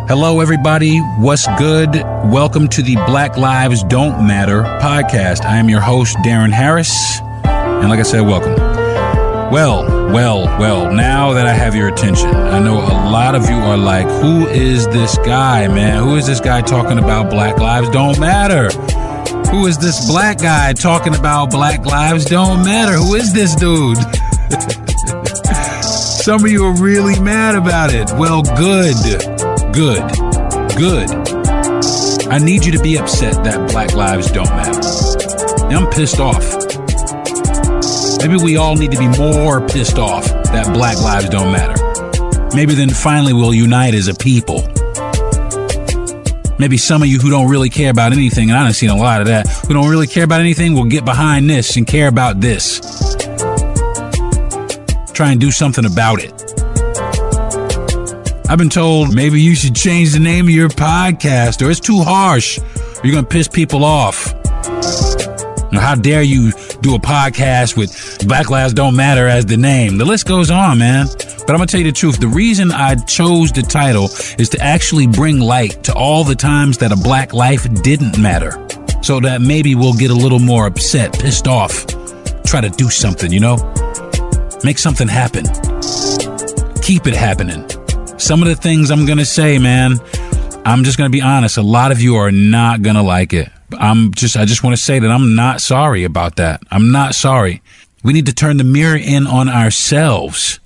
Hello, everybody. What's good? Welcome to the Black Lives Don't Matter podcast. I am your host, Darren Harris. And like I said, welcome. Well, now that I have your attention, I know a lot of you are like, who is this guy, man? Who is this guy talking about Black Lives Don't Matter? Who is this black guy talking about Black Lives Don't Matter? Who is this dude? Some of you are really mad about it. Well, good. I need you to be upset that Black lives don't matter. I'm pissed off. Maybe we all need to be more pissed off that Black lives don't matter. Maybe then finally we'll unite as a people. Maybe some of you who don't really care about anything, and I've seen a lot of that, who don't really care about anything will get behind this and care about this. Try and do something about it. I've been told maybe you should change the name of your podcast, or it's too harsh. You're going to piss people off. Now, how dare you do a podcast with Black Lives Don't Matter as the name? The list goes on, man. But I'm going to tell you the truth. The reason I chose the title is to actually bring light to all the times that a black life didn't matter. So that maybe we'll get a little more upset, pissed off. Try to do something, you know? Make something happen. Keep it happening. Some of the things I'm going to say, man, I'm just going to be honest. A lot of you are not going to like it. I just want to say that I'm not sorry about that. I'm not sorry. We need to turn the mirror in on ourselves.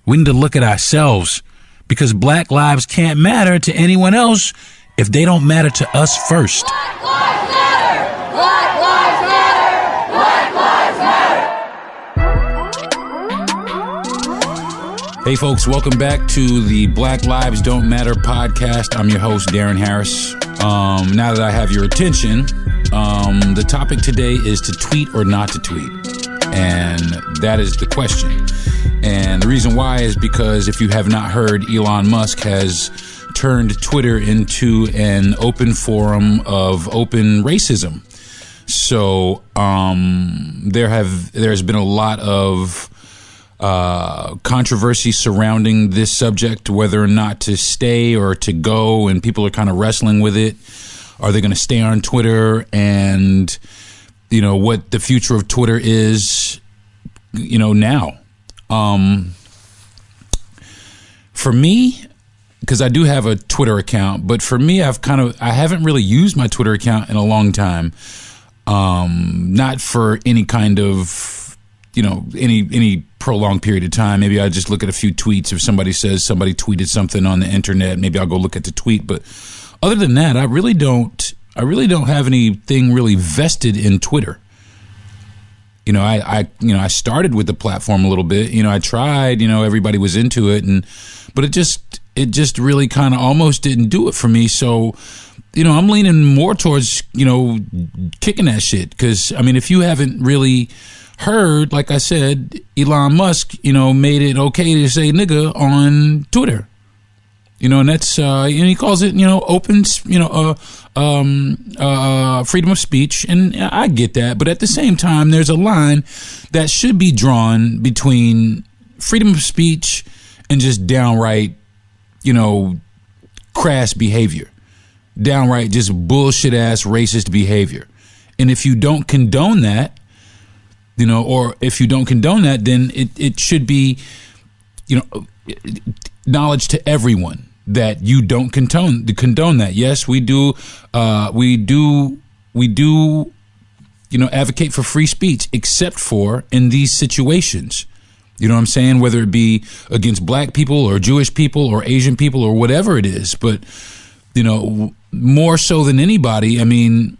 We need to look at ourselves, because black lives can't matter to anyone else if they don't matter to us first. Black lives matter! Black lives matter! Black lives matter! Hey folks, welcome back to the Black Lives Don't Matter podcast. I'm your host, Darren Harris. Now that I have your attention, the topic today is to tweet or not to tweet. And that is the question. And the reason why is because if you have not heard, Elon Musk has turned Twitter into an open forum of open racism. So there's been a lot of controversy surrounding this subject, whether or not to stay or to go, and people are kind of wrestling with it. Are they going to stay on Twitter? And, you know, what the future of Twitter is, you know, now. For me, because I do have a Twitter account, but for me, I haven't really used my Twitter account in a long time. Not for any kind of, you know, any prolonged period of time. Maybe I just look at a few tweets. If somebody says somebody tweeted something on the internet, maybe I'll go look at the tweet. But other than that, I really don't have anything really vested in Twitter. You know, I started with the platform a little bit. You know, I tried, you know, everybody was into it, but it just really kind of almost didn't do it for me. So, you know, I'm leaning more towards, you know, kicking that shit. Because, I mean, if you haven't really heard, like I said, Elon Musk, you know, made it okay to say nigga on Twitter. You know, and that's, and he calls it, you know, open, you know, freedom of speech. And I get that. But at the same time, there's a line that should be drawn between freedom of speech and just downright, you know, crass behavior. Downright just bullshit ass racist behavior. And if you don't condone that, you know, or if you don't condone that, then it should be, you know, knowledge to everyone that you don't condone that. Yes, we do, you know, advocate for free speech, except for in these situations. You know what I'm saying? Whether it be against black people or Jewish people or Asian people or whatever it is. But, you know, more so than anybody, I mean,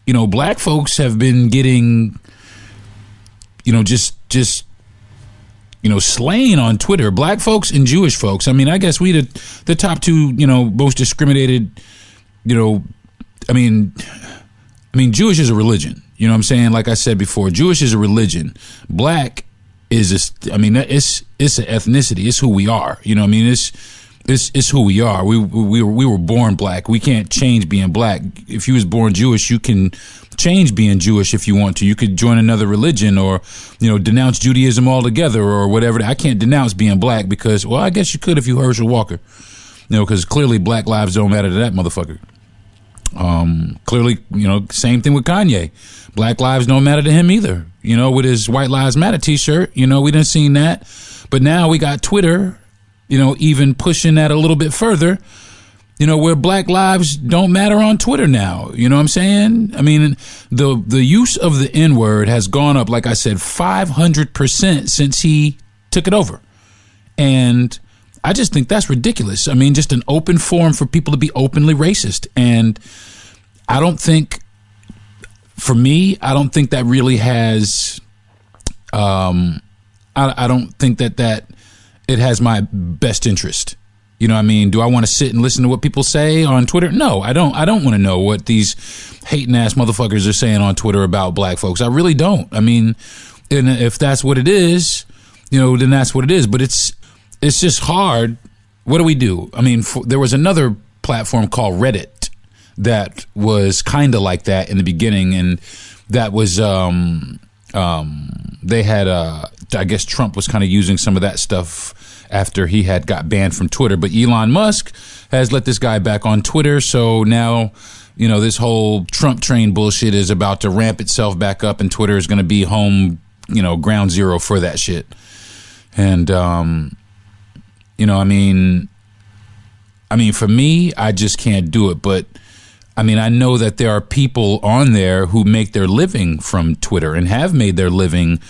you know, black folks have been getting, you know, just you know, slain on Twitter. Black folks and Jewish folks. I mean, I guess we the top two, you know, most discriminated, you know, I mean, Jewish is a religion. You know what I'm saying? Like I said before, Jewish is a religion. Black is it's an ethnicity. It's who we are. You know what I mean? It's who we are. We were born black. We can't change being black. If you was born Jewish, you can change being Jewish if you want to. You could join another religion or, you know, denounce Judaism altogether or whatever. I can't denounce being black because, well, I guess you could if you Herschel Walker. because clearly Black lives don't matter to that motherfucker. Clearly, same thing with Kanye. Black lives don't matter to him either. With his White Lives Matter t-shirt, we done seen that. But now we got Twitter, even pushing that a little bit further, where Black lives don't matter on Twitter now. You know what I'm saying? I mean, the use of the N-word has gone up, like I said, 500% since he took it over. And I just think that's ridiculous. I mean, just an open forum for people to be openly racist. And I don't think, for me, I don't think that really has, I don't think that it has my best interest. You know what I mean? Do I want to sit and listen to what people say on Twitter? No, I don't. I don't want to know what these hating ass motherfuckers are saying on Twitter about black folks. I really don't. I mean, and if that's what it is, then that's what it is. But it's just hard. What do we do? I mean, there was another platform called Reddit that was kind of like that in the beginning, and that was they had I guess Trump was kind of using some of that stuff after he had got banned from Twitter. But Elon Musk has let this guy back on Twitter, so now this whole Trump train bullshit is about to ramp itself back up, and Twitter is going to be home, ground zero for that shit. And I mean, for me, I just can't do it. But I mean, I know that there are people on there who make their living from Twitter and have made their living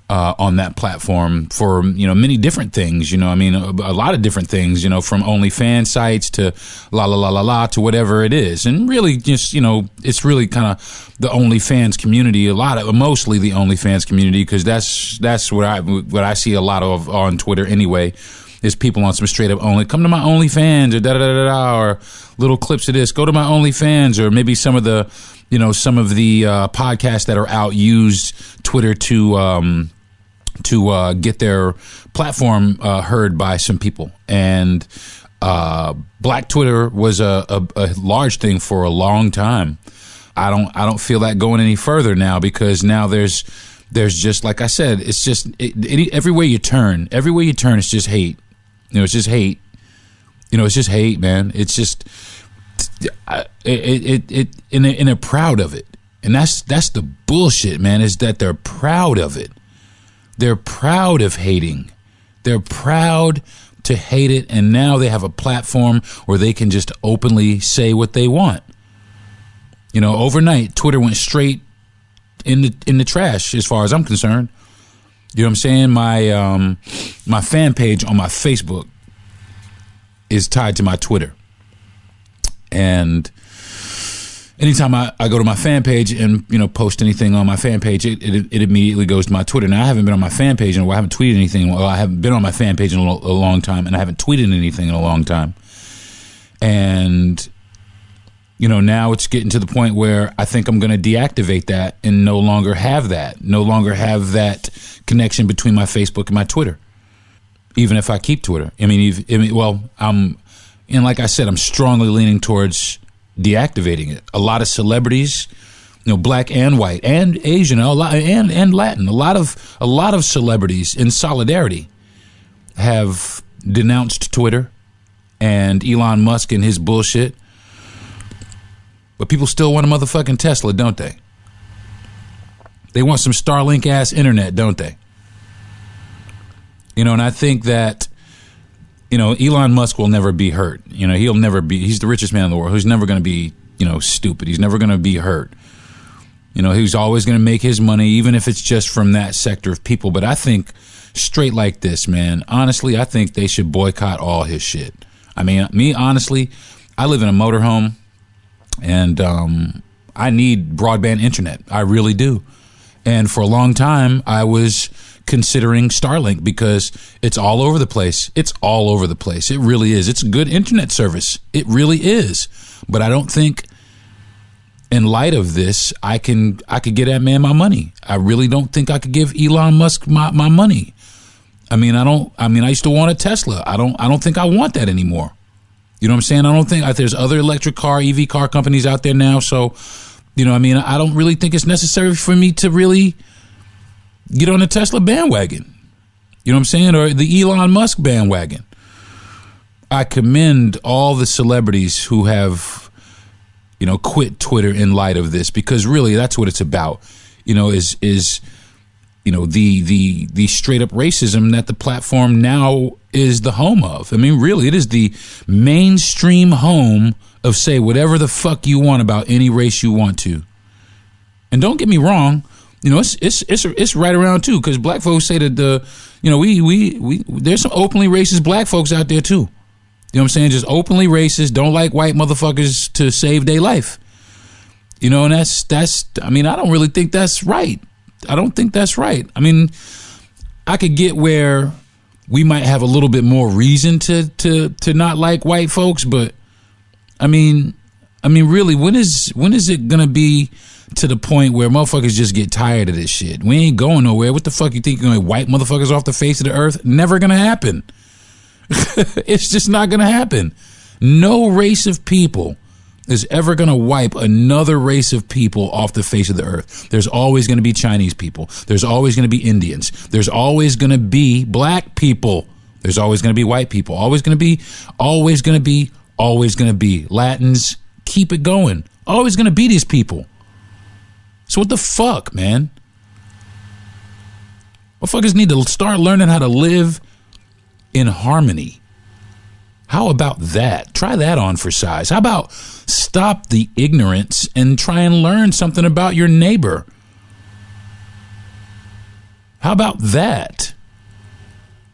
on that platform for, many different things, I mean, a lot of different things, from OnlyFans sites to to whatever it is. And really just, it's really kind of the OnlyFans community, mostly the OnlyFans community, because that's what I see a lot of on Twitter anyway. Is people on some straight up come to my OnlyFans or or little clips of this, go to my OnlyFans, or maybe some of the podcasts that are out use Twitter to get their platform heard by some people. And Black Twitter was a large thing for a long time. I don't feel that going any further now, because now there's just, like I said, it's just everywhere you turn, it's just hate. It's just hate. It's just hate, man. It's just and they're proud of it, and that's the bullshit, man. Is that they're proud of it. They're proud of hating. They're proud to hate it, and now they have a platform where they can just openly say what they want. Overnight, Twitter went straight in the trash, as far as I'm concerned. You know what I'm saying? My fan page on my Facebook is tied to my Twitter. And anytime I go to my fan page and, post anything on my fan page, it immediately goes to my Twitter. Now, I haven't been on my fan page in a while. I haven't tweeted anything. Well, I haven't been on my fan page in a long time, and I haven't tweeted anything in a long time. And now it's getting to the point where I think I'm going to deactivate that and no longer have that connection between my Facebook and my Twitter, even if I keep Twitter. And like I said, I'm strongly leaning towards deactivating it. A lot of celebrities, black and white and Asian, and Latin, a lot of celebrities in solidarity have denounced Twitter and Elon Musk and his bullshit. But people still want a motherfucking Tesla, don't they? They want some Starlink ass internet, don't they? And I think that, Elon Musk will never be hurt. He's the richest man in the world. He's never going to be, stupid. He's never going to be hurt. He's always going to make his money, even if it's just from that sector of people. But I think straight like this, man, honestly, I think they should boycott all his shit. I mean, honestly, I live in a motorhome. And I need broadband internet. I really do. And for a long time, I was considering Starlink because it's all over the place. It's all over the place. It really is. It's a good internet service. It really is. But I don't think, in light of this, I could get that man my money. I really don't think I could give Elon Musk my money. I used to want a Tesla. I don't think I want that anymore. You know what I'm saying? I don't think there's other electric car, EV car companies out there now. So, I don't really think it's necessary for me to really get on the Tesla bandwagon. You know what I'm saying? Or the Elon Musk bandwagon. I commend all the celebrities who have, quit Twitter in light of this, because really that's what it's about. Is the straight up racism that the platform now is the home of. I mean, really, it is the mainstream home of say whatever the fuck you want about any race you want to. And don't get me wrong, it's right around too, because black folks say that we there's some openly racist black folks out there too. You know what I'm saying? Just openly racist, don't like white motherfuckers to save their life. And that's I mean, I don't really think that's right. I don't think that's right. I mean, I could get where we might have a little bit more reason to not like white folks, but I mean, really, when is it gonna be to the point where motherfuckers just get tired of this shit? We ain't going nowhere. What the fuck you think you're gonna wipe motherfuckers off the face of the earth? Never gonna happen. It's just not gonna happen. No race of people is ever going to wipe another race of people off the face of the earth. There's always going to be Chinese people. There's always going to be Indians. There's always going to be black people. There's always going to be white people. Always going to be Latins. Keep it going. Always going to be these people. So what the fuck, man? Motherfuckers need to start learning how to live in harmony. How about that? Try that on for size. How about stop the ignorance and try and learn something about your neighbor? How about that?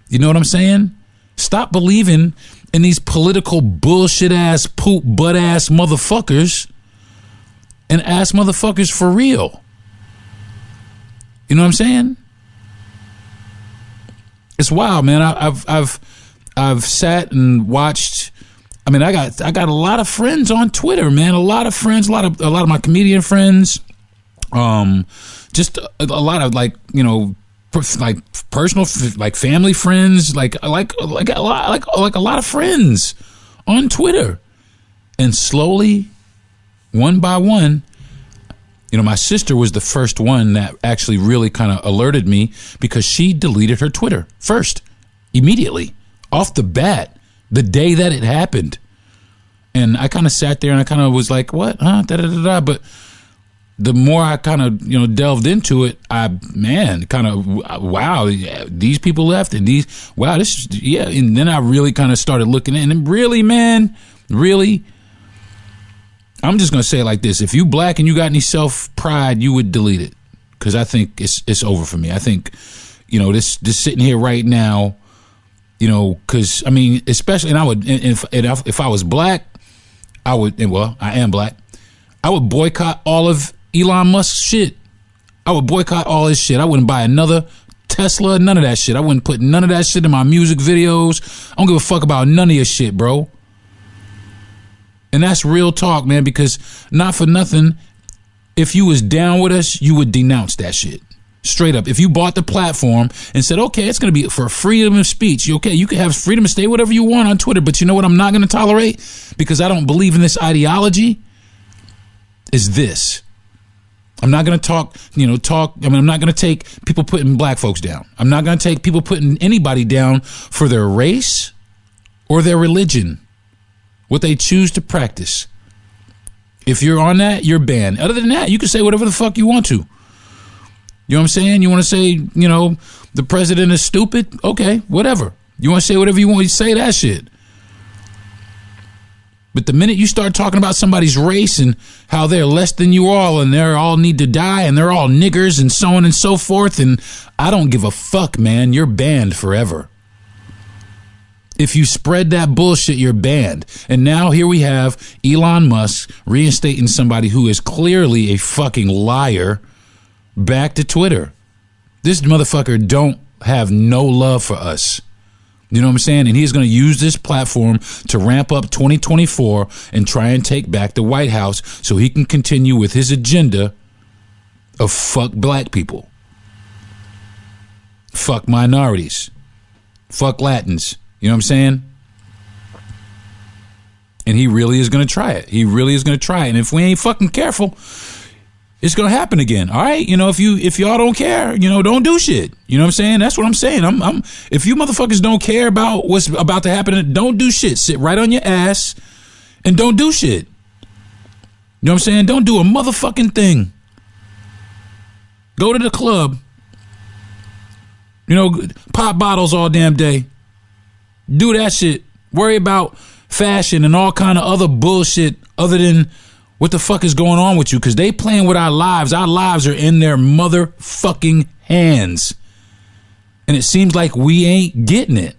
You know what I'm saying? Stop believing in these political bullshit ass poop butt ass motherfuckers and ask motherfuckers for real. You know what I'm saying? It's wild, man. I've sat and watched. I mean, I got a lot of friends on Twitter, man. A lot of friends, a lot of my comedian friends. Just a lot of like personal, like family friends, like a lot of friends on Twitter. And slowly, one by one, my sister was the first one that actually really kind of alerted me, because she deleted her Twitter first, immediately. Off the bat, the day that it happened. And I kind of sat there and I kind of was like, what? Huh? Da-da-da-da. But the more I kind of, delved into it, wow, these people left, and and then I really kind of started looking in, and really, man, really, I'm just going to say it like this. If you black and you got any self-pride, you would delete it, because I think it's over for me. I think, this sitting here right now, because I mean, especially, and I would, if I was black, I would, I am black, I would boycott all of Elon Musk's shit. I would boycott all his shit. I wouldn't buy another Tesla, none of that shit. I wouldn't put none of that shit in my music videos. I don't give a fuck about none of your shit, bro. And that's real talk, man, because not for nothing, if you was down with us, you would denounce that shit. Straight up. If you bought the platform and said, okay, it's going to be for freedom of speech. Okay, you can have freedom to say whatever you want on Twitter, but you know what I'm not going to tolerate, because I don't believe in this ideology, is this. I'm not going to I'm not going to take people putting black folks down. I'm not going to take people putting anybody down for their race or their religion, what they choose to practice. If you're on that, you're banned. Other than that, you can say whatever the fuck you want to. You know what I'm saying? You want to say, the president is stupid? Okay, whatever. You want to say whatever you want, you say that shit. But the minute you start talking about somebody's race and how they're less than you all and they all need to die and they're all niggers and so on and so forth, and I don't give a fuck, man. You're banned forever. If you spread that bullshit, you're banned. And now here we have Elon Musk reinstating somebody who is clearly a fucking liar back to Twitter. This motherfucker don't have no love for us. You know what I'm saying? And he's going to use this platform to ramp up 2024 and try and take back the White House so he can continue with his agenda of fuck black people, fuck minorities, fuck Latins. You know what I'm saying? And he really is going to try it. He really is going to try it. And if we ain't fucking careful, It's gonna happen again. All right, if y'all don't care, don't do shit. You know what I'm saying? That's what I'm saying. I'm if you motherfuckers don't care about what's about to happen, don't do shit. Sit right on your ass and don't do shit. You know what I'm saying? Don't do a motherfucking thing. Go to the club. Pop bottles all damn day. Do that shit. Worry about fashion and all kind of other bullshit other than what the fuck is going on with you, because they playing with our lives. Our lives are in their motherfucking hands. And it seems like we ain't getting it.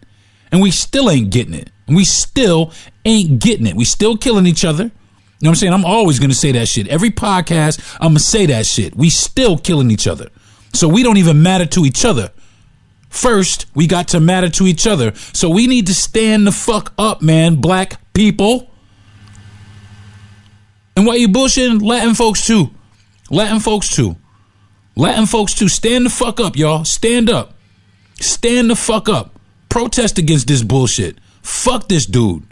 And we still ain't getting it. And we still ain't getting it. We still killing each other. You know what I'm saying? I'm always going to say that shit. Every podcast, I'm going to say that shit. We still killing each other. So we don't even matter to each other. First, we got to matter to each other. So we need to stand the fuck up, man, black people. And while you bullshitting, Latin folks too. Latin folks too. Stand the fuck up, y'all. Stand up. Stand the fuck up. Protest against this bullshit. Fuck this dude.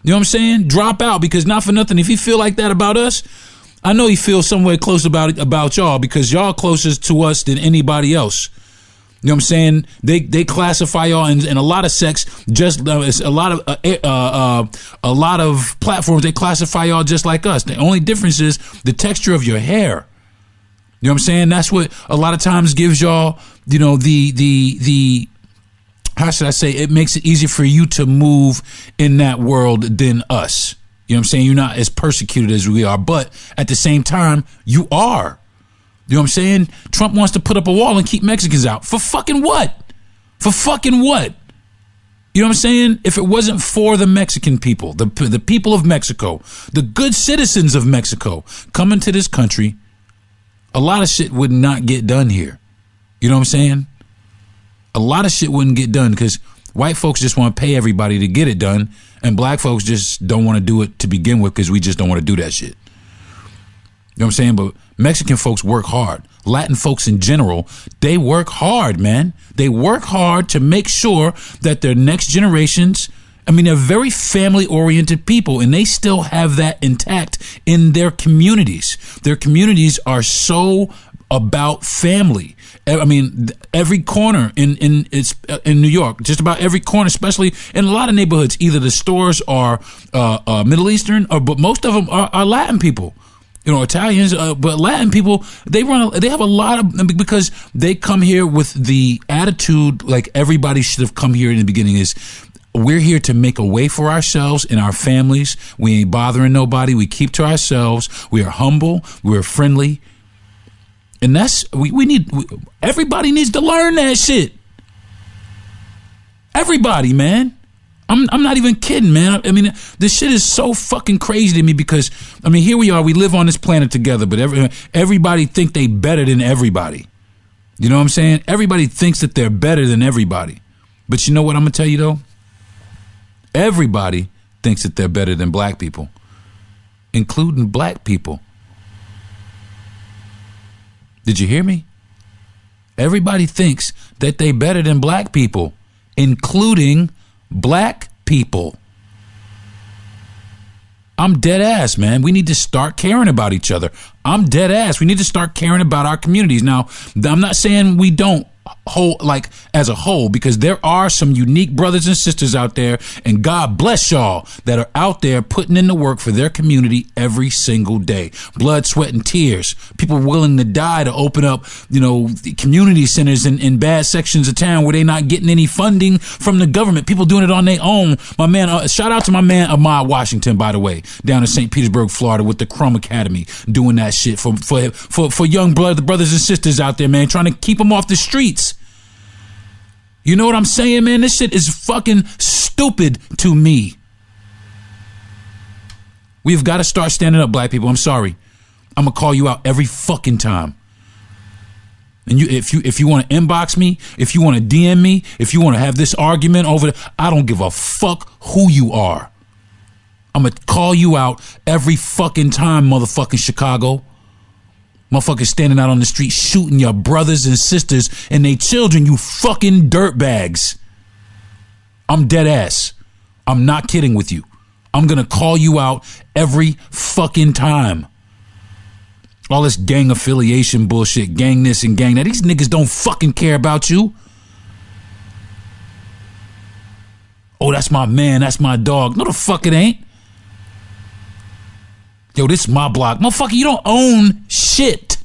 You know what I'm saying? Drop out, because not for nothing, if he feel like that about us, I know he feels somewhere close about y'all, because y'all closest to us than anybody else. You know what I'm saying? They classify y'all in a lot of sects, just a lot of platforms. They classify y'all just like us. The only difference is the texture of your hair. You know what I'm saying? That's what a lot of times gives y'all, the how should I say? It makes it easier for you to move in that world than us. You know what I'm saying? You're not as persecuted as we are, but at the same time, you are. You know what I'm saying? Trump wants to put up a wall and keep Mexicans out. For fucking what? For fucking what? You know what I'm saying? If it wasn't for the Mexican people, the people of Mexico, the good citizens of Mexico coming to this country, a lot of shit would not get done here. You know what I'm saying? A lot of shit wouldn't get done because white folks just want to pay everybody to get it done, and black folks just don't want to do it to begin with because we just don't want to do that shit. You know what I'm saying? But Mexican folks work hard. Latin folks in general, they work hard, man. They work hard to make sure that their next generations, they're very family-oriented people, and they still have that intact in their communities. Their communities are so about family. Every corner in New York, just about every corner, especially in a lot of neighborhoods, either the stores are Middle Eastern, but most of them are Latin people. Italians, but Latin people, they have a lot of, because they come here with the attitude like everybody should have come here in the beginning is, we're here to make a way for ourselves and our families. We ain't bothering nobody. We keep to ourselves. We are humble. We're friendly. And that's, everybody needs to learn that shit. Everybody, man. I'm not even kidding, man. This shit is so fucking crazy to me because, here we are. We live on this planet together, but everybody think they better than everybody. You know what I'm saying? Everybody thinks that they're better than everybody. But you know what I'm going to tell you, though? Everybody thinks that they're better than black people, including black people. Did you hear me? Everybody thinks that they better than black people, including black people. I'm dead ass, man. We need to start caring about each other. I'm dead ass. We need to start caring about our communities. Now, I'm not saying we don't as a whole, because there are some unique brothers and sisters out there, and God bless y'all that are out there putting in the work for their community every single day. Blood, sweat, and tears. People willing to die to open up, community centers in bad sections of town where they're not getting any funding from the government. People doing it on their own. My man, shout out to my man Ahmad Washington, by the way, down in St. Petersburg, Florida, with the Crum Academy, doing that shit for young brothers and sisters out there, man, trying to keep them off the streets. You know what I'm saying, man? This shit is fucking stupid to me. We've got to start standing up, black people. I'm sorry. I'm going to call you out every fucking time. And if you want to inbox me, if you want to DM me, if you want to have this argument I don't give a fuck who you are. I'm going to call you out every fucking time, motherfucking Chicago. Motherfuckers standing out on the street shooting your brothers and sisters and they children, you fucking dirtbags. I'm dead ass. I'm not kidding with you. I'm going to call you out every fucking time. All this gang affiliation bullshit, gang this and gang that. These niggas don't fucking care about you. Oh, that's my man, that's my dog. No, the fuck it ain't. Yo, this is my block. Motherfucker, you don't own shit.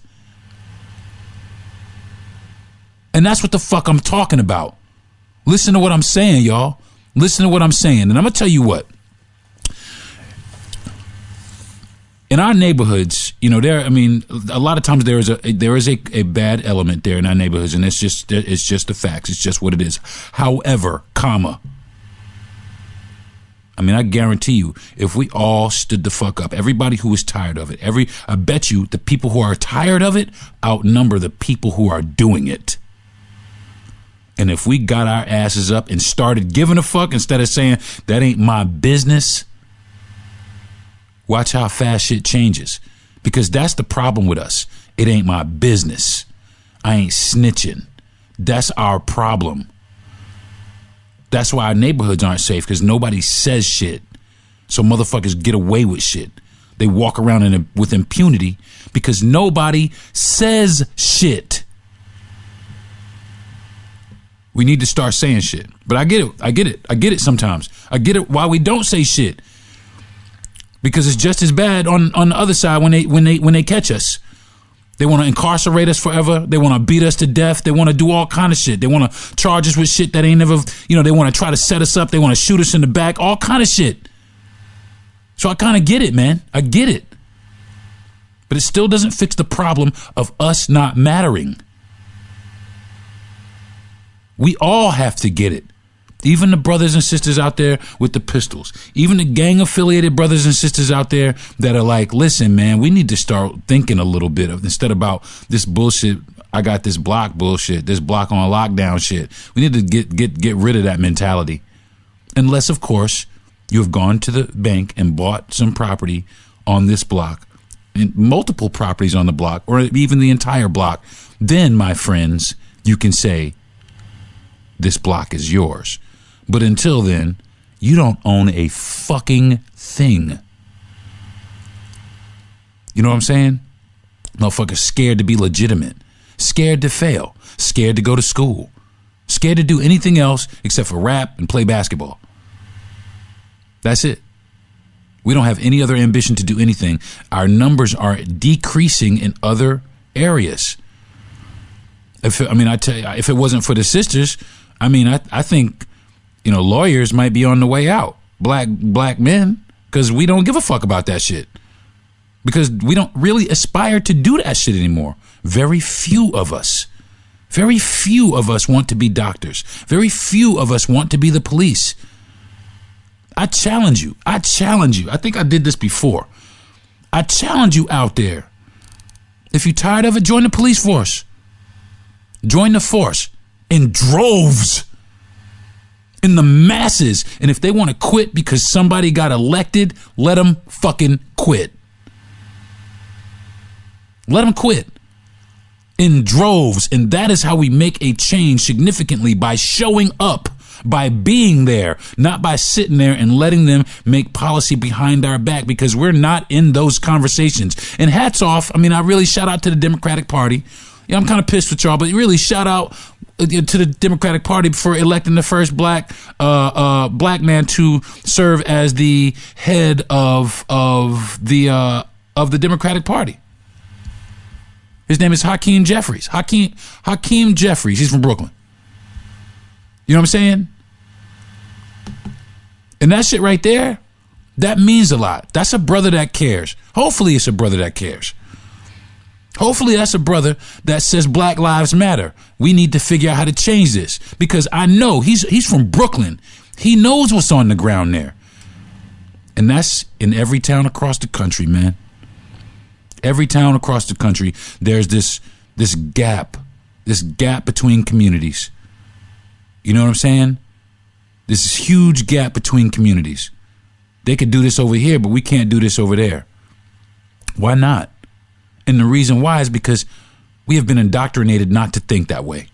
And that's what the fuck I'm talking about. Listen to what I'm saying, y'all. Listen to what I'm saying. And I'm going to tell you what. In our neighborhoods, a lot of times there is a bad element there in our neighborhoods, and it's just the facts. It's just what it is. However, I guarantee you, if we all stood the fuck up, everybody who is tired of it, I bet you the people who are tired of it outnumber the people who are doing it. And if we got our asses up and started giving a fuck instead of saying, that ain't my business, watch how fast shit changes. Because that's the problem with us. It ain't my business. I ain't snitching. That's our problem. That's why our neighborhoods aren't safe, because nobody says shit. So motherfuckers get away with shit. They walk around with impunity because nobody says shit. We need to start saying shit. But I get it sometimes. I get it why we don't say shit. Because it's just as bad on the other side when they catch us. They want to incarcerate us forever. They want to beat us to death. They want to do all kind of shit. They want to charge us with shit that ain't never, they want to try to set us up. They want to shoot us in the back, all kind of shit. So I kind of get it, man. I get it. But it still doesn't fix the problem of us not mattering. We all have to get it. Even the brothers and sisters out there with the pistols, even the gang affiliated brothers and sisters out there that are like, listen, man, we need to start thinking a little bit instead about this bullshit. I got this block bullshit, this block on lockdown shit. We need to get rid of that mentality. Unless, of course, you have gone to the bank and bought some property on this block, and multiple properties on the block, or even the entire block. Then, my friends, you can say, this block is yours. But until then, you don't own a fucking thing. You know what I'm saying? Motherfuckers scared to be legitimate, scared to fail, scared to go to school, scared to do anything else except for rap and play basketball. That's it. We don't have any other ambition to do anything. Our numbers are decreasing in other areas. I tell you, if it wasn't for the sisters, I think, lawyers might be on the way out. Black men, because we don't give a fuck about that shit. Because we don't really aspire to do that shit anymore. Very few of us want to be doctors. Very few of us want to be the police. I challenge you. I think I did this before. I challenge you out there. If you're tired of it, join the police force. Join the force in droves, in the masses. And if they want to quit because somebody got elected, let them fucking quit. Let them quit in droves. And that is how we make a change significantly, by showing up, by being there, not by sitting there and letting them make policy behind our back, because we're not in those conversations. And hats off. I really shout out to the Democratic Party. Yeah, I'm kind of pissed with y'all, but really shout out to the Democratic Party for electing the first black man to serve as the head of the Democratic Party. His name is Hakeem Jeffries. Hakeem Jeffries. He's from Brooklyn. You know what I'm saying? And that shit right there, that means a lot. That's a brother that cares. Hopefully it's a brother that cares. Hopefully that's a brother that says Black Lives Matter. We need to figure out how to change this, because I know he's from Brooklyn. He knows what's on the ground there. And that's in every town across the country, man. Every town across the country, there's this gap between communities. You know what I'm saying? This huge gap between communities. They could do this over here, but we can't do this over there. Why not? And the reason why is because we have been indoctrinated not to think that way.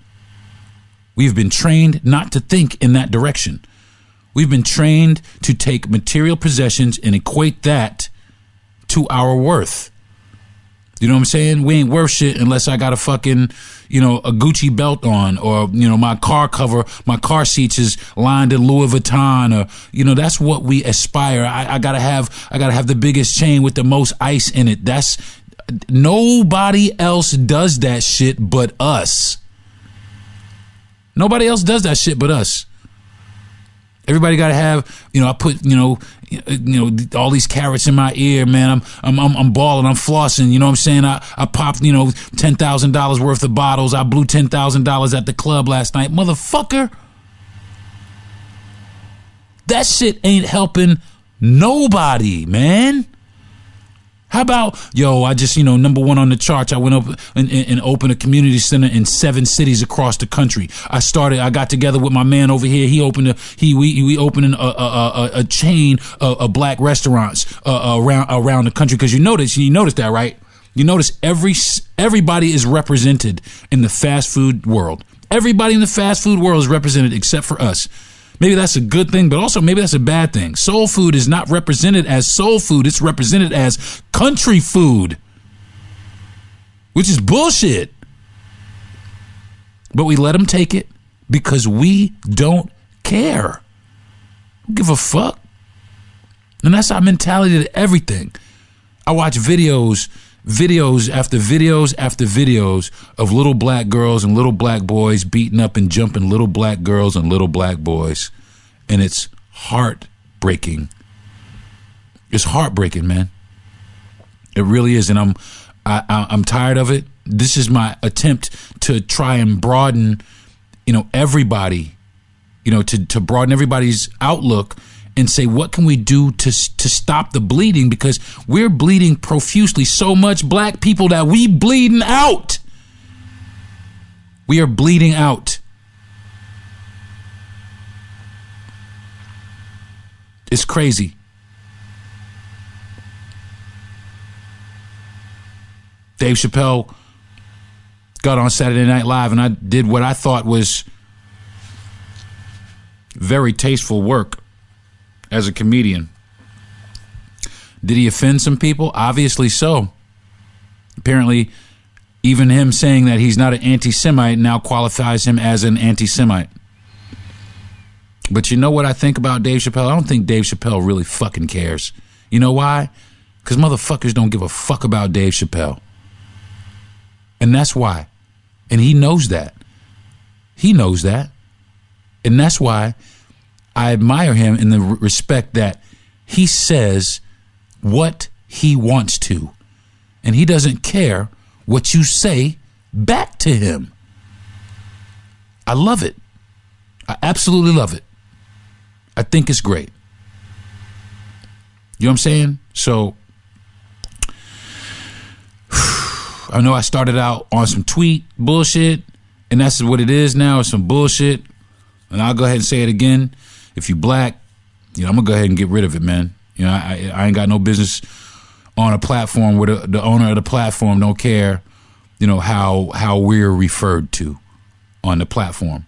We've been trained not to think in that direction. We've been trained to take material possessions and equate that to our worth. You know what I'm saying? We ain't worth shit unless I got a fucking, a Gucci belt on, or, my car cover, my car seats is lined in Louis Vuitton, or, that's what we aspire. I gotta have the biggest chain with the most ice in it. Nobody else does that shit but us. Nobody else does that shit but us. Everybody got to have, I put, all these carrots in my ear, man. I'm balling, I'm flossing. You know what I'm saying? I popped, $10,000 worth of bottles. I blew $10,000 at the club last night. Motherfucker. That shit ain't helping nobody, man. How about, I just, number one on the charts. I went up and opened a community center in 7 cities across the country. I got together with my man over here. We opened a chain of black restaurants around the country. Because you notice that, right? You notice everybody is represented in the fast food world. Everybody in the fast food world is represented except for us. Maybe that's a good thing, but also maybe that's a bad thing. Soul food is not represented as soul food. It's represented as country food, which is bullshit. But we let them take it because we don't care. Don't give a fuck. And that's our mentality to everything. I watch videos after videos after videos of little black girls and little black boys beating up and jumping little black girls and little black boys. And it's heartbreaking. It's heartbreaking, man. It really is. And I'm tired of it. This is my attempt to try and broaden, everybody, to broaden everybody's outlook and say, what can we do to stop the bleeding? Because we're bleeding profusely, so much black people that we bleeding out. We are bleeding out. It's crazy. Dave Chappelle got on Saturday Night Live and I did what I thought was very tasteful work as a comedian. Did he offend some people? Obviously so. Apparently, even him saying that he's not an anti-Semite now qualifies him as an anti-Semite. But you know what I think about Dave Chappelle? I don't think Dave Chappelle really fucking cares. You know why? Because motherfuckers don't give a fuck about Dave Chappelle. And that's why. And he knows that. He knows that. And that's why I admire him in the respect that he says what he wants to. And he doesn't care what you say back to him. I love it. I absolutely love it. I think it's great. You know what I'm saying? So, I know I started out on some tweet bullshit, and that's what it is now. It's some bullshit. And I'll go ahead and say it again. If you black, I'm going to go ahead and get rid of it, man. I ain't got no business on a platform where the owner of the platform don't care, how we're referred to on the platform.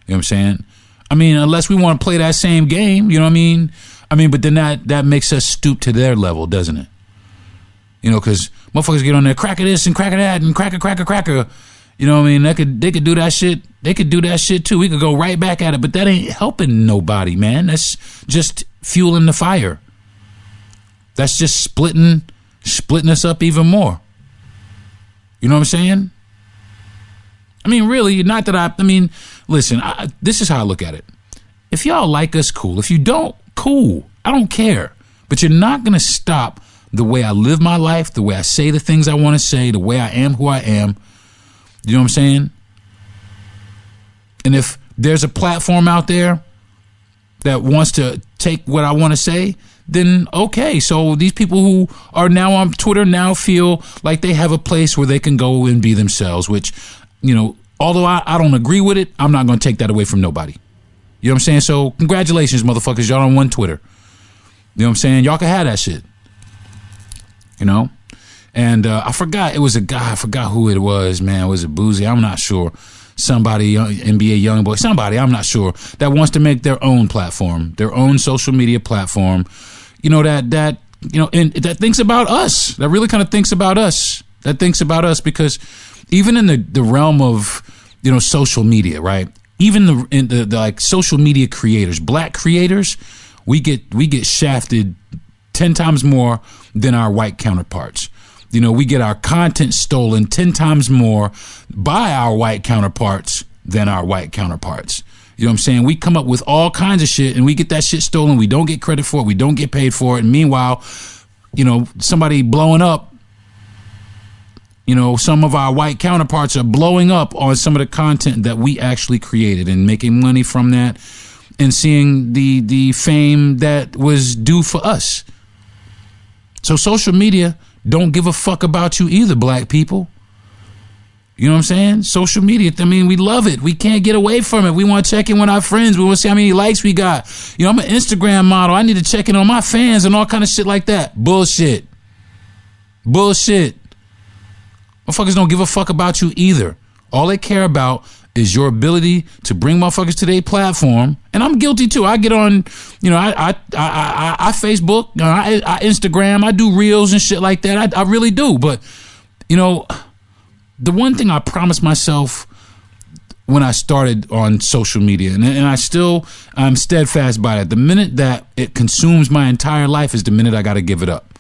You know what I'm saying? I mean, unless we want to play that same game, you know what I mean? But then that makes us stoop to their level, doesn't it? Because motherfuckers get on there, cracker this and cracker that and cracker. You know what I mean? They could do that shit. They could do that shit too. We could go right back at it, but that ain't helping nobody, man. That's just fueling the fire. That's just splitting us up even more. You know what I'm saying? Really, not that listen, this is how I look at it. If y'all like us, cool. If you don't, cool. I don't care. But you're not going to stop the way I live my life, the way I say the things I want to say, the way I am who I am. You know what I'm saying? And if there's a platform out there that wants to take what I want to say, then okay. So these people who are now on Twitter now feel like they have a place where they can go and be themselves, which, although I don't agree with it, I'm not going to take that away from nobody. You know what I'm saying? So congratulations, motherfuckers. Y'all on one Twitter. You know what I'm saying? Y'all can have that shit. And I forgot, it was a guy, I forgot who it was, man. Was it Boozy? I'm not sure. Somebody, NBA Youngboy, somebody, I'm not sure, that wants to make their own platform, their own social media platform, that thinks about us, that really kind of thinks about us, that thinks about us, because even in the realm of, social media, right? Even in the like social media creators, black creators, we get shafted 10 times more than our white counterparts. We get our content stolen 10 times more by our white counterparts than our white counterparts. You know what I'm saying? We come up with all kinds of shit and we get that shit stolen. We don't get credit for it. We don't get paid for it. And meanwhile, somebody blowing up, some of our white counterparts are blowing up on some of the content that we actually created and making money from that and seeing the fame that was due for us. So social media don't give a fuck about you either, black people. You know what I'm saying? Social media, we love it. We can't get away from it. We want to check in with our friends. We want to see how many likes we got. I'm an Instagram model. I need to check in on my fans and all kind of shit like that. Bullshit. Motherfuckers don't give a fuck about you either. All they care about is your ability to bring motherfuckers to their platform. And I'm guilty too. I get on, I Facebook, I Instagram, I do reels and shit like that. I really do. But, the one thing I promised myself when I started on social media, and I'm steadfast by it. The minute that it consumes my entire life is the minute I got to give it up.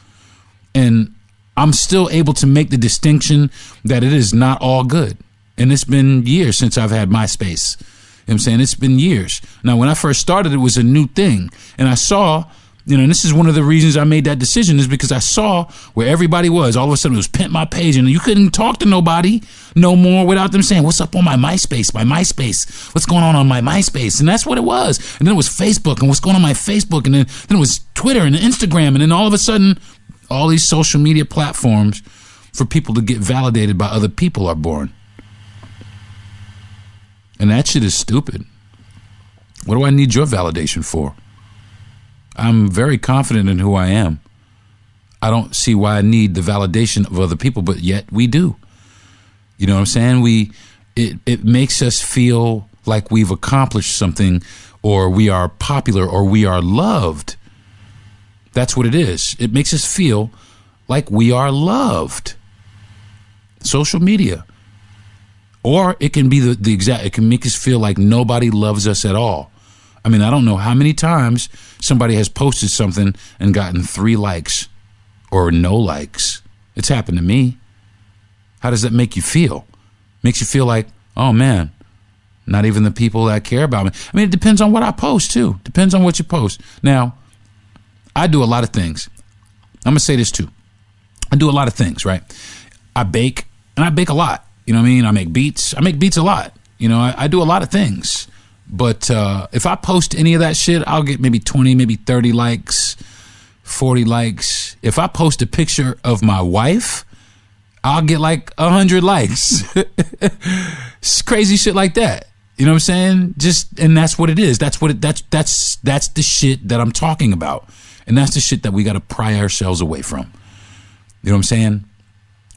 And I'm still able to make the distinction that it is not all good. And it's been years since I've had MySpace. You know what I'm saying? It's been years. Now, when I first started, it was a new thing. And I saw, and this is one of the reasons I made that decision, is because I saw where everybody was. All of a sudden, it was Pimp My Page. And you couldn't talk to nobody no more without them saying, what's up on my MySpace? What's going on my MySpace? And that's what it was. And then it was Facebook. And what's going on my Facebook? And then it was Twitter and Instagram. And then all of a sudden, all these social media platforms for people to get validated by other people are born. And that shit is stupid. What do I need your validation for? I'm very confident in who I am. I don't see why I need the validation of other people, but yet we do. You know what I'm saying? It makes us feel like we've accomplished something, or we are popular, or we are loved. That's what it is. It makes us feel like we are loved. Social media. Or it can be it can make us feel like nobody loves us at all. I don't know how many times somebody has posted something and gotten 3 likes or no likes. It's happened to me. How does that make you feel? Makes you feel like, oh man, not even the people that care about me. It depends on what I post too. Depends on what you post. Now, I do a lot of things. I'm going to say this too. I do a lot of things, right? I bake, and I bake a lot. You know what I mean? I make beats. I make beats a lot. I do a lot of things. But if I post any of that shit, I'll get maybe 20, maybe 30 likes, 40 likes. If I post a picture of my wife, I'll get like 100 likes. It's crazy shit like that. You know what I'm saying? And that's what it is. That's the shit that I'm talking about. And that's the shit that we got to pry ourselves away from. You know what I'm saying?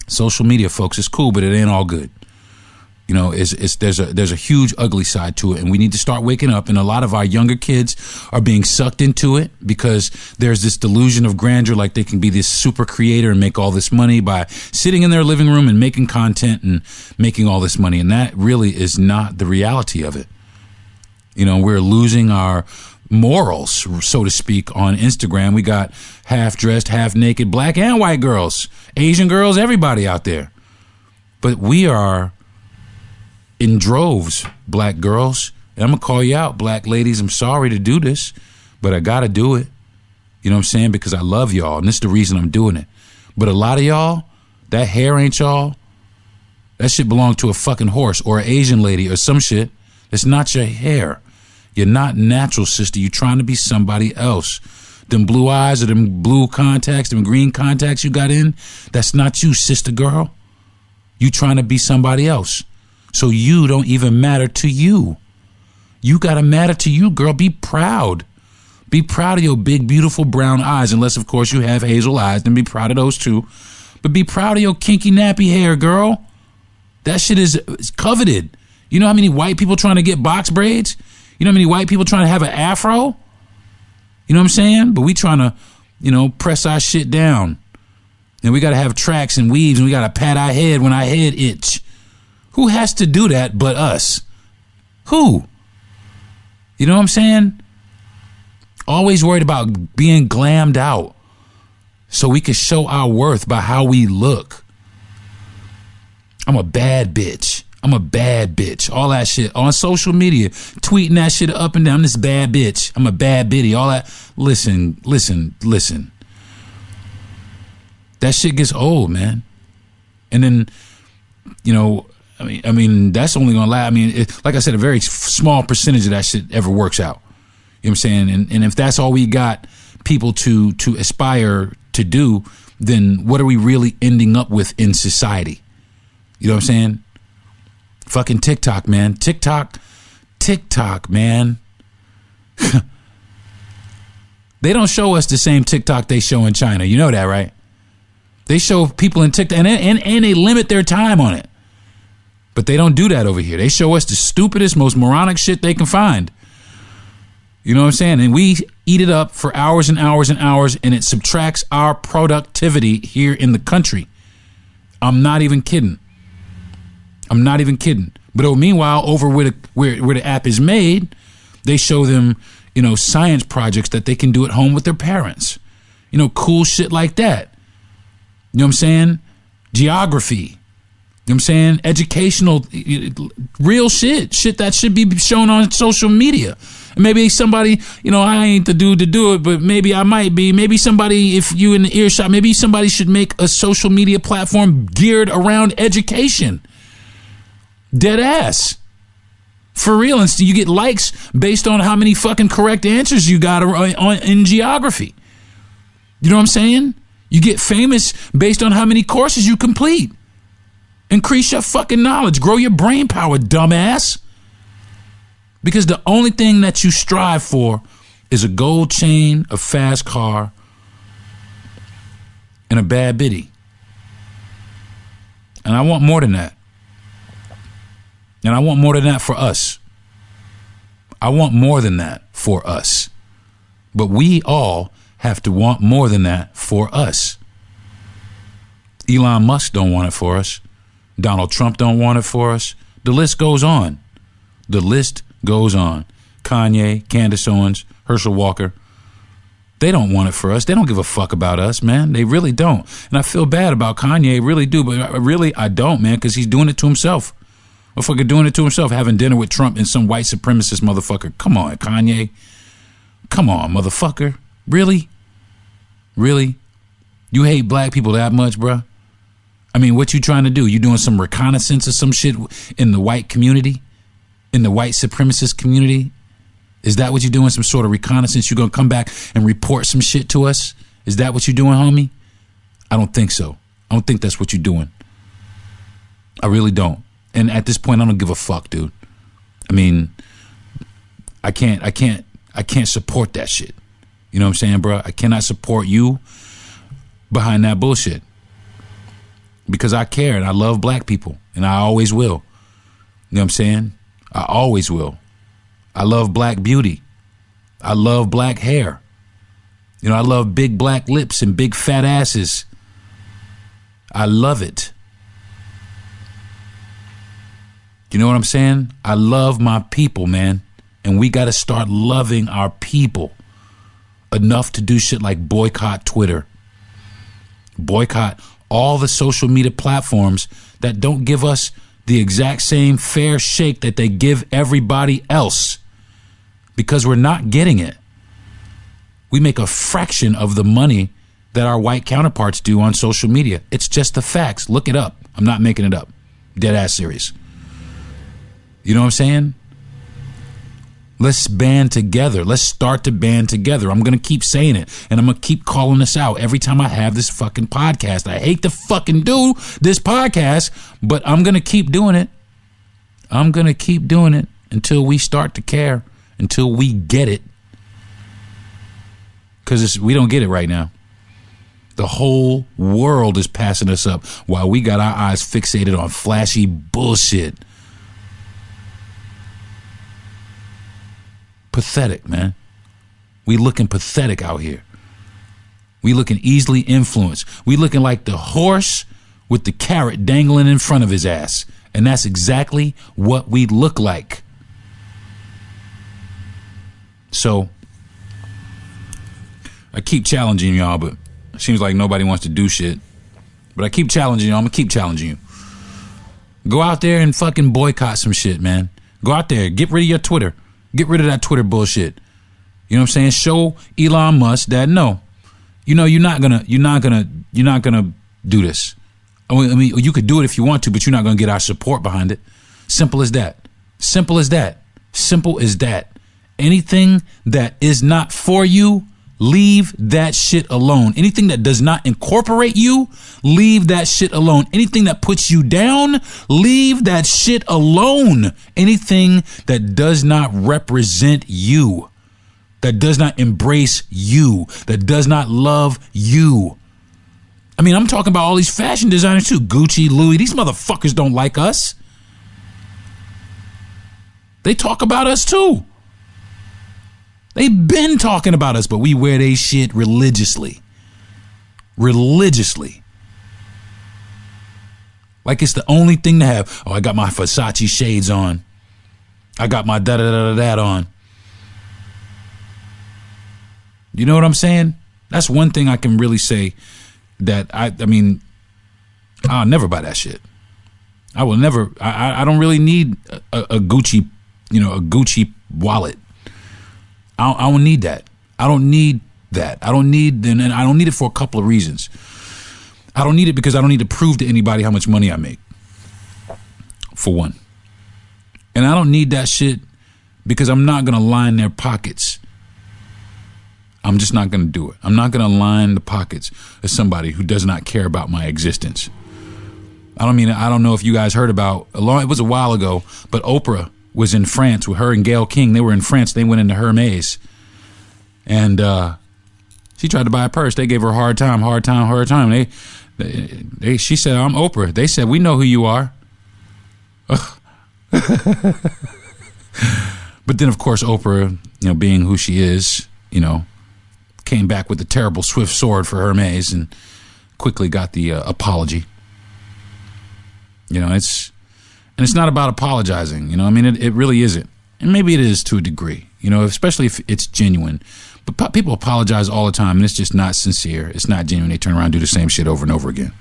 Social media, folks, is cool, but it ain't all good. There's a huge ugly side to it, and we need to start waking up. And a lot of our younger kids are being sucked into it because there's this delusion of grandeur, like they can be this super creator and make all this money by sitting in their living room and making content and making all this money. And that really is not the reality of it. We're losing our morals, so to speak, on Instagram. We got half-dressed, half-naked black and white girls, Asian girls, everybody out there. But we are in droves, black girls. And I'm going to call you out, black ladies. I'm sorry to do this, but I got to do it. You know what I'm saying? Because I love y'all, and this is the reason I'm doing it. But a lot of y'all, that hair ain't y'all. That shit belonged to a fucking horse or an Asian lady or some shit. It's not your hair. You're not natural, sister. You're trying to be somebody else. Them blue eyes or them blue contacts, them green contacts you got in, that's not you, sister girl. You trying to be somebody else. So you don't even matter to you. You got to matter to you, girl. Be proud. Be proud of your big, beautiful brown eyes. Unless, of course, you have hazel eyes. Then be proud of those too. But be proud of your kinky, nappy hair, girl. That shit is coveted. You know how many white people trying to get box braids? You know how many white people trying to have an afro? You know what I'm saying? But we trying to, press our shit down. And we got to have tracks and weaves, and we got to pat our head when our head itch. Who has to do that but us? Who? You know what I'm saying? Always worried about being glammed out so we can show our worth by how we look. I'm a bad bitch. I'm a bad bitch. All that shit on social media, tweeting that shit up and down. This bad bitch. I'm a bad bitty. All that. Listen. That shit gets old, man. And then, you know, I mean, that's only gonna last. I mean, like I said, a very small percentage of that shit ever works out. You know what I'm saying? And if that's all we got people to aspire to do, then what are we really ending up with in society? You know what I'm saying? Fucking TikTok, man. TikTok, man. They don't show us the same TikTok they show in China. You know that, right? They show people in TikTok, and they limit their time on it. But they don't do that over here. They show us the stupidest, most moronic shit they can find. You know what I'm saying? And we eat it up for hours and hours and hours, and it subtracts our productivity here in the country. I'm not even kidding. But meanwhile, over where the app is made, they show them, you know, science projects that they can do at home with their parents. You know, cool shit like that. You know what I'm saying? Geography. You know what I'm saying? Educational, real shit. Shit that should be shown on social media. And maybe somebody, you know, I ain't the dude to do it, but maybe I might be. Maybe somebody, if you in the earshot, maybe somebody should make a social media platform geared around education. Dead ass. For real. And you get likes based on how many fucking correct answers you got in geography. You know what I'm saying? You get famous based on how many courses you complete. Increase your fucking knowledge. Grow your brain power, dumbass. Because the only thing that you strive for is a gold chain, a fast car, and a bad biddy. And I want more than that. And I want more than that for us. I want more than that for us. But we all have to want more than that for us. Elon Musk don't want it for us. Donald Trump don't want it for us. The list goes on. The list goes on. Kanye, Candace Owens, Herschel Walker. They don't want it for us. They don't give a fuck about us, man. They really don't. And I feel bad about Kanye, really do. But really, I don't, man, because he's doing it to himself. Motherfucker doing it to himself, having dinner with Trump and some white supremacist motherfucker. Come on, Kanye. Come on, motherfucker. Really? Really? You hate black people that much, bruh? I mean, what you trying to do? You doing some reconnaissance or some shit in the white community? In the white supremacist community? Is that what you're doing? Some sort of reconnaissance? You're going to come back and report some shit to us? Is that what you're doing, homie? I don't think so. I don't think that's what you're doing. I really don't. And at this point, I don't give a fuck, dude. I mean, I can't support that shit. You know what I'm saying, bro? I cannot support you behind that bullshit. Because I care and I love black people. And I always will. You know what I'm saying? I always will. I love black beauty. I love black hair. You know, I love big black lips and big fat asses. I love it. You know what I'm saying? I love my people, man. And we got to start loving our people enough to do shit like boycott Twitter. Boycott all the social media platforms that don't give us the exact same fair shake that they give everybody else. Because we're not getting it. We make a fraction of the money that our white counterparts do on social media. It's just the facts. Look it up. I'm not making it up. Dead ass serious. You know what I'm saying? Let's band together. Let's start to band together. I'm going to keep saying it. And I'm going to keep calling this out every time I have this fucking podcast. I hate to fucking do this podcast, but I'm going to keep doing it. I'm going to keep doing it until we start to care, until we get it. Because we don't get it right now. The whole world is passing us up while we got our eyes fixated on flashy bullshit. Pathetic, man. We looking pathetic out here. We looking easily influenced. We looking like the horse with the carrot dangling in front of his ass. And that's exactly what we look like. So I keep challenging y'all, but it seems like nobody wants to do shit. But I keep challenging y'all. I'm going to keep challenging you. Go out there and fucking boycott some shit, man. Go out there. Get rid of your Twitter. Get rid of that Twitter bullshit. You know what I'm saying? Show Elon Musk that no. You know, you're not gonna do this. I mean, you could do it if you want to, but you're not gonna get our support behind it. Simple as that. Simple as that. Simple as that. Anything that is not for you, leave that shit alone. Anything that does not incorporate you, leave that shit alone. Anything that puts you down, leave that shit alone. Anything that does not represent you, that does not embrace you, that does not love you. I mean, I'm talking about all these fashion designers too. Gucci, Louis, these motherfuckers don't like us. They talk about us too. They've been talking about us, but we wear they shit religiously. Religiously. Like it's the only thing to have. Oh, I got my Versace shades on. I got my da-da-da-da-da on. You know what I'm saying? That's one thing I can really say that I mean, I'll never buy that shit. I will never, I don't really need a Gucci, you know, a Gucci wallet. I don't need that. I don't need that. I don't need, and I don't need it for a couple of reasons. I don't need it because I don't need to prove to anybody how much money I make, for one. And I don't need that shit because I'm not going to line their pockets. I'm just not going to do it. I'm not going to line the pockets of somebody who does not care about my existence. I don't know if you guys heard about, it was a while ago, but Oprah was in France with her and Gayle King. They were in France. They went into Hermes. And she tried to buy a purse. They gave her a hard time. She said, I'm Oprah. They said, we know who you are. But then, of course, Oprah, you know, being who she is, you know, came back with the terrible swift sword for Hermes and quickly got the apology. You know, it's not about apologizing. You know, I mean, it really isn't. And maybe it is to a degree, you know, especially if it's genuine. But people apologize all the time, and it's just not sincere. It's not genuine. They turn around and do the same shit over and over again.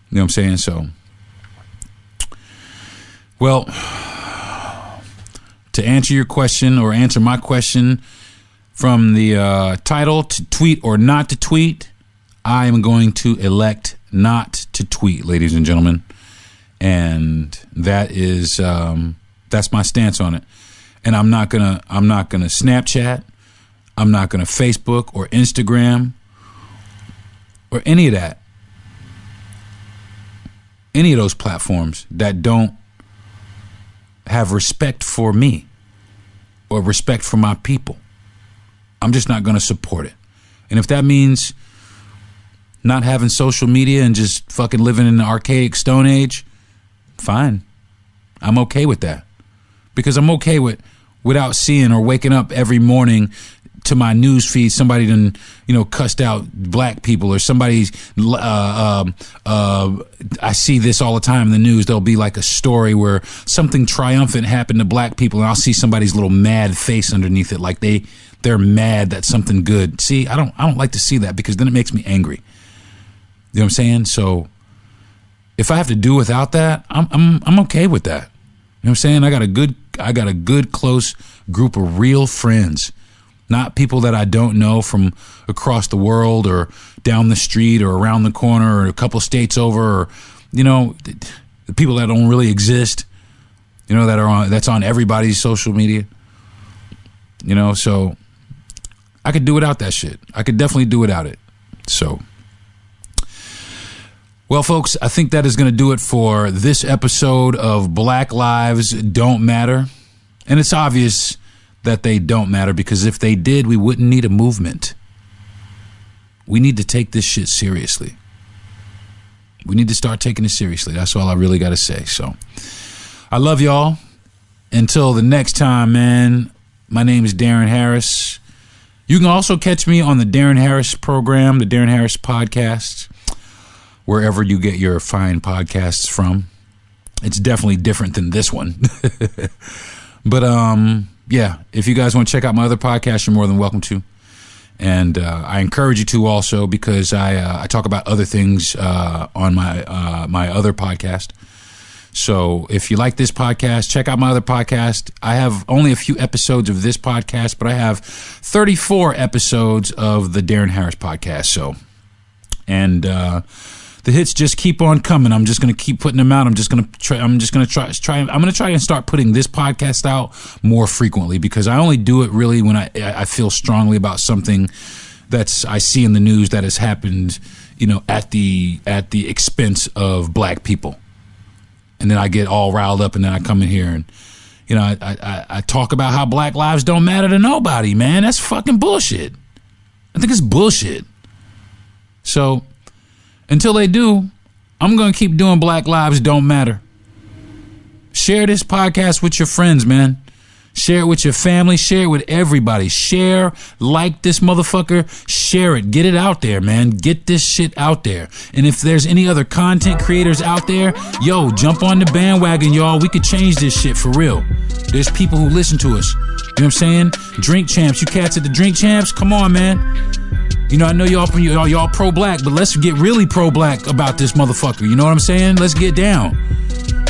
You know what I'm saying? So, well, to answer your question or answer my question from the title, to tweet or not to tweet, I am going to elect not to tweet, ladies and gentlemen. And that is that's my stance on it. And I'm not gonna Snapchat, I'm not gonna Facebook or Instagram or any of that. Any of those platforms that don't have respect for me or respect for my people. I'm just not gonna support it. And if that means not having social media and just fucking living in the archaic Stone Age, fine. I'm okay with that. Because I'm okay without seeing or waking up every morning to my news feed, somebody done, you know, cussed out black people, or somebody's, I see this all the time in the news. There'll be like a story where something triumphant happened to black people, and I'll see somebody's little mad face underneath it, like they're mad that something good. See, I don't like to see that, because then it makes me angry. You know what I'm saying? So if I have to do without that, I'm okay with that. You know what I'm saying? I got a good close group of real friends, not people that I don't know from across the world or down the street or around the corner or a couple states over, or, you know, the people that don't really exist, you know, that's on everybody's social media. You know, so I could do without that shit. I could definitely do without it. So, well, folks, I think that is going to do it for this episode of Black Lives Don't Matter. And it's obvious that they don't matter, because if they did, we wouldn't need a movement. We need to take this shit seriously. We need to start taking it seriously. That's all I really got to say. So I love y'all. Until the next time, man, my name is Darren Harris. You can also catch me on the Darren Harris program, the Darren Harris podcast, wherever you get your fine podcasts from. It's definitely different than this one. But yeah, if you guys want to check out my other podcast, you're more than welcome to. And I encourage you to also, because I talk about other things on my other podcast. So if you like this podcast, check out my other podcast. I have only a few episodes of this podcast, but I have 34 episodes of the Darren Harris podcast. So, and the hits just keep on coming. I'm just going to keep putting them out. I'm going to try and start putting this podcast out more frequently, because I only do it really when I feel strongly about something I see in the news that has happened, at the expense of black people. And then I get all riled up, and then I come in here and, I talk about how black lives don't matter to nobody, man. That's fucking bullshit. I think it's bullshit. So until they do, I'm going to keep doing Black Lives Don't Matter. Share this podcast with your friends, man. Share it with your family. Share it with everybody. Share, like this motherfucker. Share it. Get it out there, man. Get this shit out there. And if there's any other content creators out there, yo, jump on the bandwagon, y'all. We could change this shit for real. There's people who listen to us. You know what I'm saying? Drink Champs. You cats at the Drink Champs? Come on, man. I know y'all pro-black, but let's get really pro-black about this motherfucker. You know what I'm saying? Let's get down.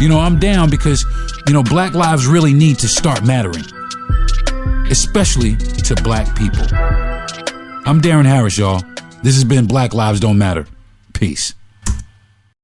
I'm down because, black lives really need to start mattering, especially to black people. I'm Darren Harris, y'all. This has been Black Lives Don't Matter. Peace.